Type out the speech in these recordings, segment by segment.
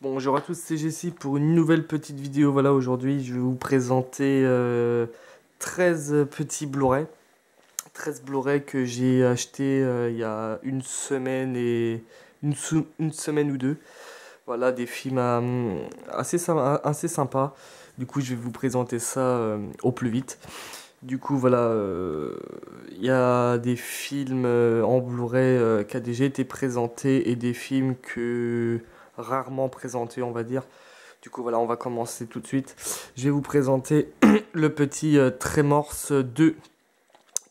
Bonjour à tous, c'est Jessie pour une nouvelle petite vidéo. Voilà, aujourd'hui je vais vous présenter 13 petits Blu-ray. 13 Blu-ray que j'ai acheté il y a une semaine et une semaine ou deux. Voilà, des films assez sympas. Du coup, je vais vous présenter ça au plus vite. Du coup, voilà, il y a des films en Blu-ray qui a déjà été présentés et des films que rarement présentés, on va dire. Du coup, voilà, on va commencer tout de suite. Je vais vous présenter le petit Tremors 2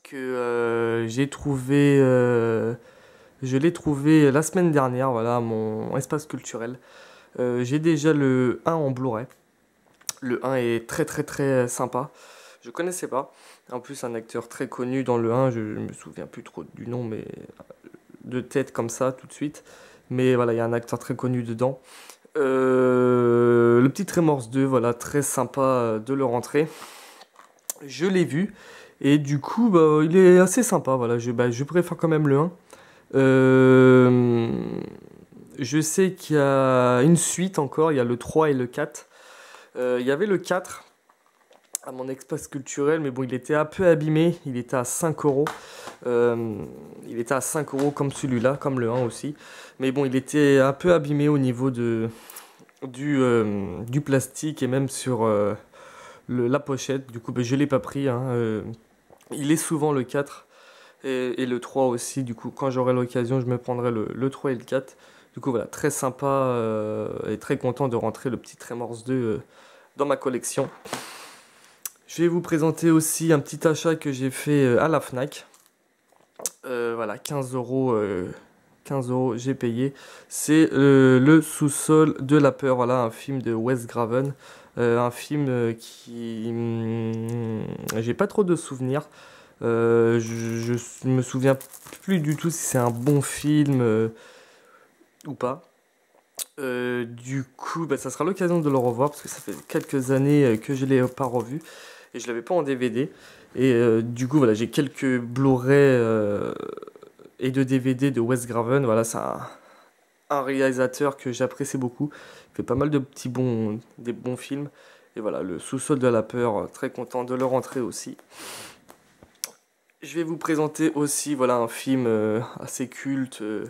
que j'ai trouvé. Je l'ai trouvé la semaine dernière, voilà, à mon espace culturel. J'ai déjà le 1 en Blu-ray. Le 1 est très sympa. Je connaissais pas. En plus, un acteur très connu dans le 1, je me souviens plus trop du nom, mais de tête comme ça, tout de suite. Mais voilà, il y a un acteur très connu dedans. Le petit Tremors 2, voilà, très sympa de le rentrer. Je l'ai vu. Et du coup, bah, il est assez sympa. Voilà, je préfère quand même le 1. Euh, je sais qu'il y a une suite encore. Il y a le 3 et le 4. Il y avait le 4 à mon espace culturel, mais bon, il était un peu abîmé. Il était à 5 euros. Il était à 5 euros comme celui-là, comme le 1 aussi. Mais bon, il était un peu abîmé au niveau du plastique et même sur la pochette. Du coup, ben, je ne l'ai pas pris, hein. Il est souvent le 4 et le 3 aussi. Du coup, quand j'aurai l'occasion, je me prendrai le 3 et le 4. Du coup, voilà, très sympa et très content de rentrer le petit Tremors 2 dans ma collection. Je vais vous présenter aussi un petit achat que j'ai fait à la Fnac. Voilà, 15 euros. 15 euros, j'ai payé. C'est Le sous-sol de la peur. Voilà, un film de Wes Craven. Un film qui. J'ai pas trop de souvenirs. Je me souviens plus du tout si c'est un bon film ou pas. Du coup, bah, ça sera l'occasion de le revoir parce que ça fait quelques années que je l'ai pas revu et je l'avais pas en DVD. Et du coup, voilà, j'ai quelques Blu-ray et de DVD de Wes Craven. Voilà, c'est un réalisateur que j'apprécie beaucoup. Il fait pas mal des bons films. Et voilà, le sous-sol de la peur, très content de le rentrer aussi. Je vais vous présenter aussi voilà, un film assez culte de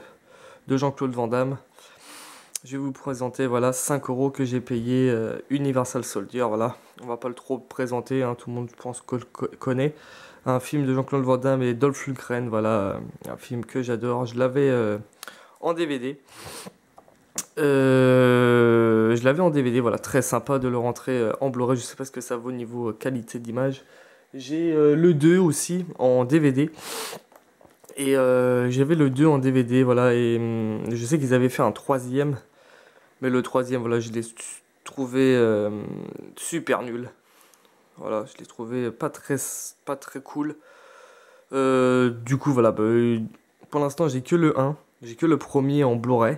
Jean-Claude Van Damme. Je vais vous présenter voilà, 5 euros que j'ai payé Universal Soldier. Voilà. On va pas le trop présenter, hein, tout le monde je pense connaît. Un film de Jean-Claude Van Damme et Dolph Lundgren. Voilà, un film que j'adore. Je l'avais en DVD. Je l'avais en DVD, voilà, très sympa de le rentrer en Blu-ray. Je sais pas ce que ça vaut niveau qualité d'image. J'ai le 2 aussi en DVD. Et j'avais le 2 en DVD, voilà. Et je sais qu'ils avaient fait un troisième. Mais le troisième, voilà, je l'ai trouvé super nul. Voilà, je l'ai trouvé pas très cool. Du coup, voilà, bah, pour l'instant, j'ai que le 1. J'ai que le premier en Blu-ray.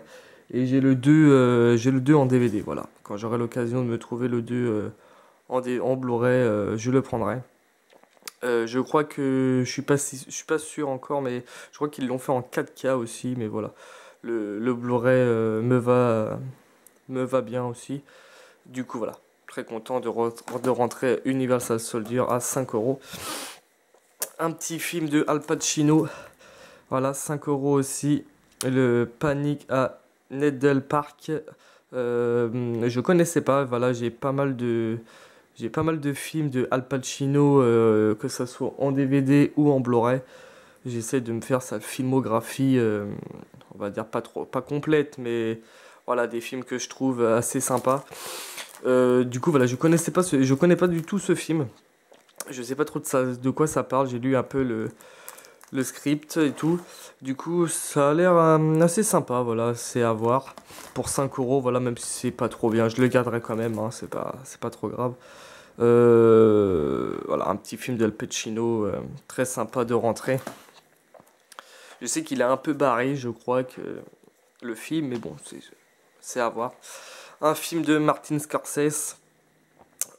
Et j'ai le 2 en DVD, voilà. Quand j'aurai l'occasion de me trouver le 2 en Blu-ray, je le prendrai. Je crois que je suis pas sûr encore, mais je crois qu'ils l'ont fait en 4K aussi, mais voilà. Le Blu-ray me va bien aussi. Du coup, voilà. Très content de rentrer Universal Soldier à 5 euros. Un petit film de Al Pacino. Voilà, 5 euros aussi. Le Panic à Needle Park. Je connaissais pas. Voilà, j'ai pas mal de films de Al Pacino, que ce soit en DVD ou en Blu-ray. J'essaie de me faire sa filmographie, on va dire pas complète, mais voilà, des films que je trouve assez sympas. Du coup, voilà, je connais pas du tout ce film. Je sais pas trop de quoi ça parle. J'ai lu un peu le script et tout. Du coup, ça a l'air assez sympa. Voilà, c'est à voir pour 5 euros. Voilà, même si c'est pas trop bien, je le garderai quand même. Hein, c'est pas trop grave. Voilà, un petit film d'Al Pacino, très sympa de rentrer. Je sais qu'il est un peu barré, je crois que le film, mais bon, c'est à voir. Un film de Martin Scorsese.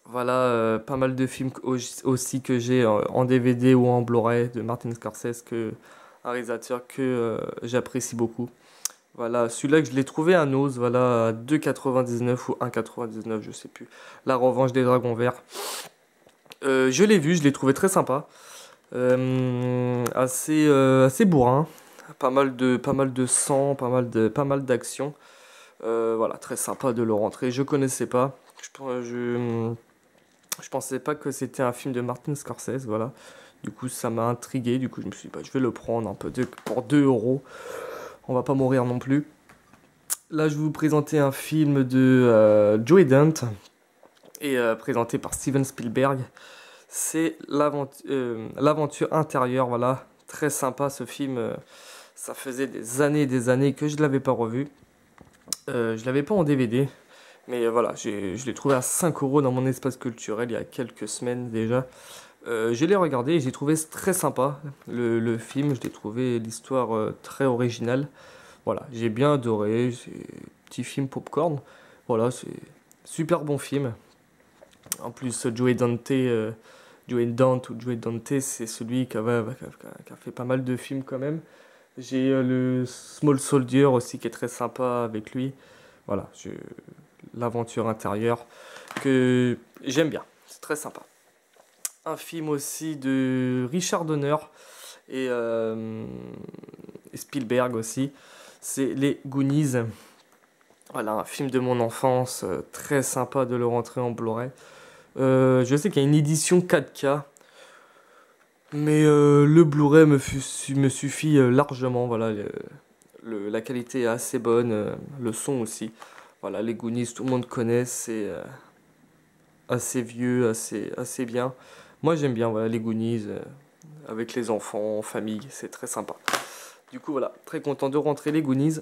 Voilà, pas mal de films aussi que j'ai en DVD ou en Blu-ray de Martin Scorsese, un réalisateur que j'apprécie beaucoup. Voilà, celui-là que je l'ai trouvé à Nose, voilà, à 2,99 ou 1,99, je sais plus. La revanche des dragons verts. Je l'ai vu, je l'ai trouvé très sympa. Assez bourrin. Pas mal de sang, pas mal d'action. Voilà, très sympa de le rentrer. Je connaissais pas. Je pensais pas que c'était un film de Martin Scorsese, voilà. Du coup, ça m'a intrigué. Du coup, je me suis dit, bah, je vais le prendre un peu pour 2 euros. On va pas mourir non plus. Là, je vais vous présenter un film de Joe Dante et présenté par Steven Spielberg. C'est l'aventure intérieure, voilà. Très sympa ce film. Ça faisait des années et des années que je ne l'avais pas revu. Je l'avais pas en DVD. Mais voilà, je l'ai trouvé à 5 euros dans mon espace culturel il y a quelques semaines déjà. Je l'ai regardé et j'ai trouvé très sympa le film. Je l'ai trouvé l'histoire très originale. Voilà, j'ai bien adoré. C'est un petit film popcorn. Voilà, c'est super bon film. En plus, Joey Dante ou Joey Dante, c'est celui qui a fait pas mal de films quand même. J'ai le Small Soldier aussi qui est très sympa avec lui. Voilà, l'aventure intérieure que j'aime bien. C'est très sympa. Un film aussi de Richard Donner et Spielberg aussi. C'est Les Goonies. Voilà, un film de mon enfance, très sympa de le rentrer en Blu-ray. Je sais qu'il y a une édition 4K, mais le Blu-ray me suffit largement. Voilà, la qualité est assez bonne, le son aussi. Voilà, les Goonies, tout le monde connaît, c'est assez vieux, assez bien. Moi j'aime bien voilà, les Goonies, avec les enfants, en famille, c'est très sympa. Du coup voilà, très content de rentrer les Goonies.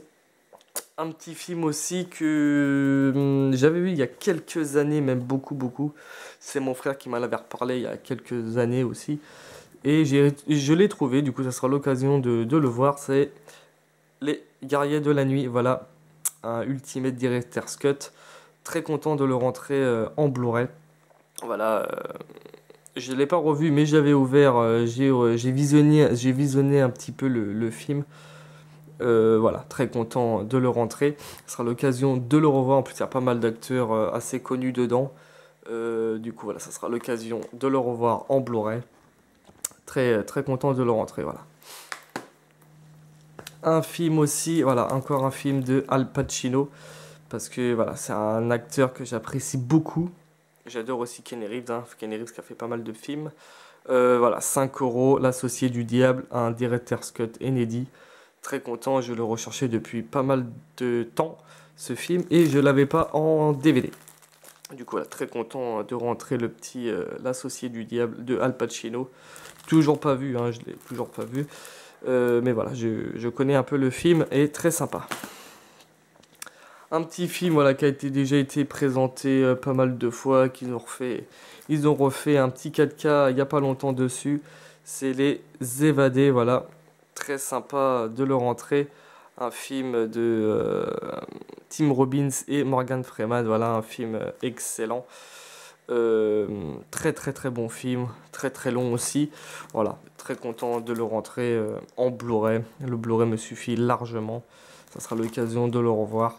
Un petit film aussi que j'avais vu il y a quelques années, même beaucoup. C'est mon frère qui m'en avait reparlé il y a quelques années aussi. Et je l'ai trouvé, du coup ça sera l'occasion de le voir. C'est Les Guerriers de la Nuit, voilà, un Ultimate Director's Cut. Très content de le rentrer en Blu-ray. Voilà, je ne l'ai pas revu, mais j'avais ouvert, j'ai visionné un petit peu le film. Voilà, très content de le rentrer. Ce sera l'occasion de le revoir. En plus, il y a pas mal d'acteurs assez connus dedans. Du coup, voilà, ça sera l'occasion de le revoir en Blu-ray. Très content de le rentrer, voilà. Un film aussi, voilà, encore un film de Al Pacino. Parce que voilà, c'est un acteur que j'apprécie beaucoup. J'adore aussi Kenny Reeves, hein. Kenny Reeves qui a fait pas mal de films. Voilà, 5 euros, L'Associé du Diable, un Director's Cut inédit. Très content, je le recherchais depuis pas mal de temps, ce film, et je l'avais pas en DVD. Du coup, voilà, très content de rentrer le petit L'Associé du Diable de Al Pacino. Toujours pas vu, hein, je l'ai toujours pas vu. Mais voilà, je connais un peu le film et très sympa. Un petit film voilà, qui a déjà été présenté pas mal de fois, ils ont refait un petit 4K il n'y a pas longtemps dessus. C'est Les Évadés, voilà. Très sympa de le rentrer. Un film de Tim Robbins et Morgan Freeman, voilà, un film excellent. Très bon film, très long aussi. Voilà, très content de le rentrer en Blu-ray. Le Blu-ray me suffit largement. Ça sera l'occasion de le revoir.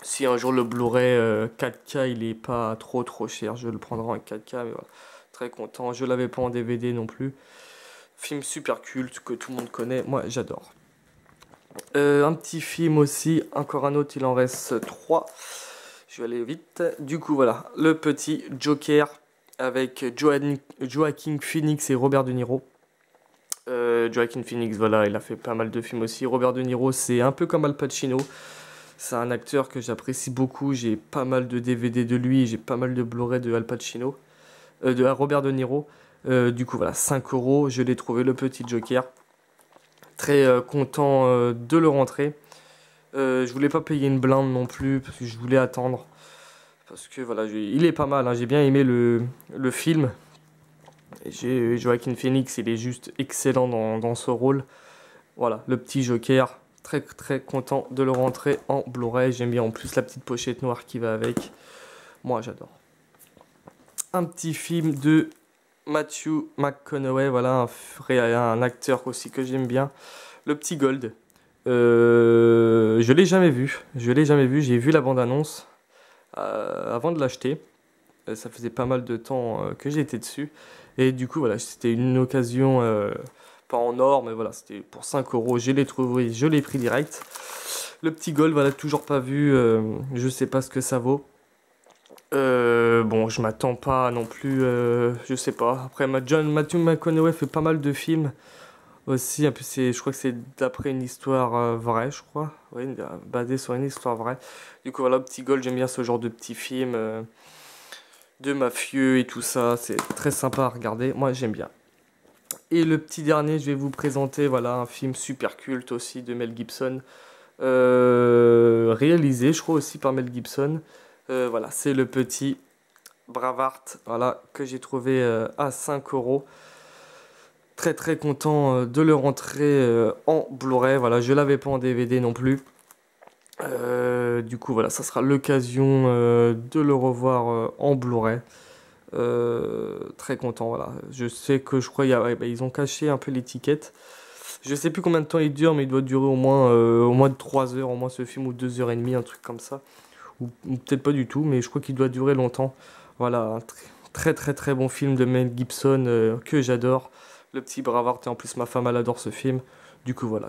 Si un jour le Blu-ray 4K il est pas trop cher, je le prendrai en 4K. Mais voilà, très content. Je l'avais pas en DVD non plus. Film super culte que tout le monde connaît. Moi j'adore. Un petit film aussi, encore un autre, il en reste 3. Je vais aller vite. Du coup, voilà, le petit Joker avec Joaquin Phoenix et Robert De Niro. Joaquin Phoenix, voilà, il a fait pas mal de films aussi. Robert De Niro, c'est un peu comme Al Pacino. C'est un acteur que j'apprécie beaucoup. J'ai pas mal de DVD de lui, j'ai pas mal de Blu-ray de Al Pacino, de Robert De Niro. Du coup, voilà, 5 euros, je l'ai trouvé, le petit Joker. Très content de le rentrer. Je voulais pas payer une blinde non plus parce que je voulais attendre. Parce que voilà, il est pas mal, hein. J'ai bien aimé le film. Joaquin Phoenix, il est juste excellent dans ce rôle. Voilà, le petit Joker. Très content de le rentrer en Blu-ray. J'aime bien en plus la petite pochette noire qui va avec. Moi, j'adore. Un petit film de Matthew McConaughey. Voilà, un acteur aussi que j'aime bien. Le petit Gold. Je l'ai jamais vu. Je l'ai jamais vu. J'ai vu la bande-annonce avant de l'acheter. Ça faisait pas mal de temps que j'étais dessus. Et du coup, voilà, c'était une occasion, pas en or, mais voilà, c'était pour 5 euros. Je l'ai trouvé, je l'ai pris direct. Le petit Gold, voilà, toujours pas vu. Je sais pas ce que ça vaut. Bon, je m'attends pas non plus, je sais pas. Après, Matthew McConaughey fait pas mal de films aussi. Un peu, je crois que c'est d'après une histoire vraie, je crois. Oui, basé sur une histoire vraie. Du coup, voilà, Petit Gold, j'aime bien ce genre de petits films de mafieux et tout ça. C'est très sympa à regarder. Moi, j'aime bien. Et le petit dernier, je vais vous présenter, voilà, un film super culte aussi de Mel Gibson. Réalisé, je crois aussi par Mel Gibson. Voilà, c'est le petit Braveheart, voilà, que j'ai trouvé à 5 euros. Très très content de le rentrer en Blu-ray. Voilà, je l'avais pas en DVD non plus. Du coup, voilà, ça sera l'occasion de le revoir en Blu-ray. Très content, voilà. Je sais que je crois ils ont caché un peu l'étiquette. Je sais plus combien de temps il dure, mais il doit durer au moins de 3 heures, au moins ce film, ou 2 h 30, un truc comme ça. Ou peut-être pas du tout, mais je crois qu'il doit durer longtemps. Voilà, un très très très bon film de Mel Gibson que j'adore. Le petit Braveheart, et en plus ma femme elle adore ce film. Du coup voilà,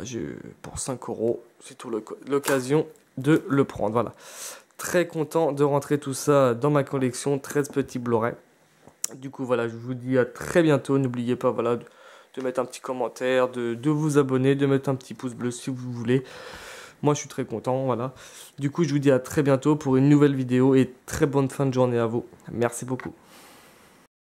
pour 5 euros, c'est tout l'occasion de le prendre. Voilà, très content de rentrer tout ça dans ma collection, 13 petits Blu-ray. Du coup voilà, je vous dis à très bientôt. N'oubliez pas voilà, de mettre un petit commentaire, de vous abonner, de mettre un petit pouce bleu si vous voulez. Moi, je suis très content, voilà. Du coup, je vous dis à très bientôt pour une nouvelle vidéo et très bonne fin de journée à vous. Merci beaucoup.